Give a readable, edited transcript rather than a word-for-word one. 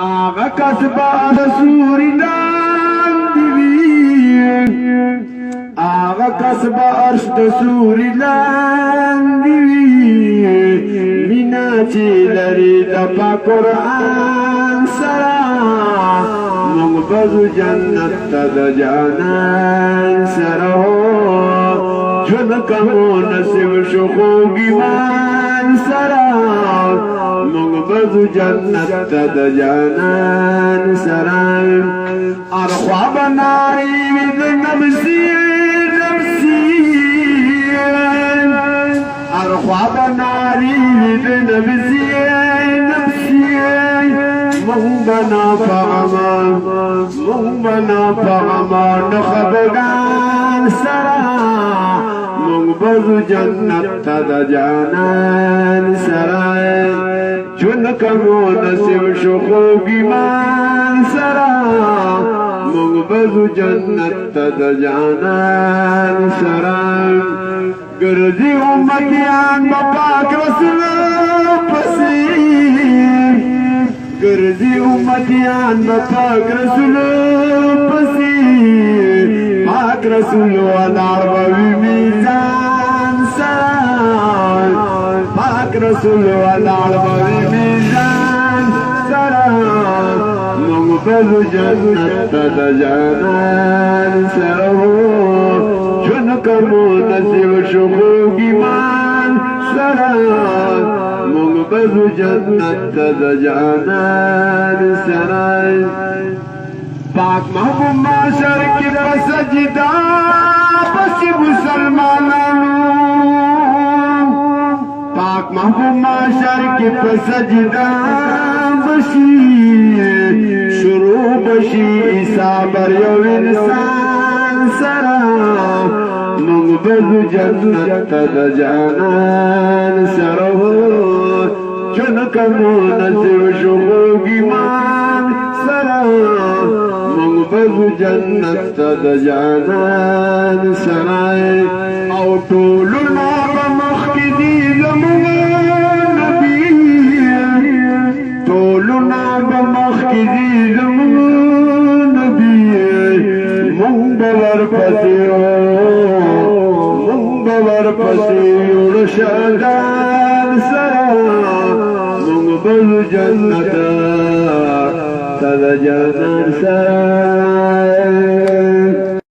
آغا کسبا د سوری لاندې وي آغا کسبا عرش د سوری لاندې وي مینا چې لري د پاک قرآن سره موږ بزو جنت ته د جانان سره ژوند کوو نصیب شو خوږ ایمان سره موږ بزو جنت ته د جانان سره ارخوا بناري وي د نفسي ارخوا بناري وي د نفسي موږ بنا فغما نخبگان سره موږ بزو جنت ته د جانان سره ژوند کوو نصیب شو خوږ ایمان سره موږ بزو جنت ته د جانان سره ګرځي امتیان په پاک رسول پسې ګرځي امتیان په پاک رسول پسې پاک رسول ولاړ به میزان سره پاک رسول ولاړ به میزان سره موږ بزو جنت ته د جانان سره ژوند کوو نصیب شو خوږ ایمان سره موږ بزو جنت ته د جانان سره پاک محبوب معاشر کې په سجدا پسې مسلمانانو پاک محبوب معاشر کې په سجدا بشي شروع بشي حساب یو انسان سره موږ بزو جنت ته د جانان سره ژوند کوو نصیب شو خوږ ایمان سره موږ بزو جنت ته د جانان سره او ټولنا به مخکې دي زموږ نبي ټولنا به مخکې دي زموږ نبي موږ به ورپسې وړو شهادت سره موږ بزو جنت ته د جانان سره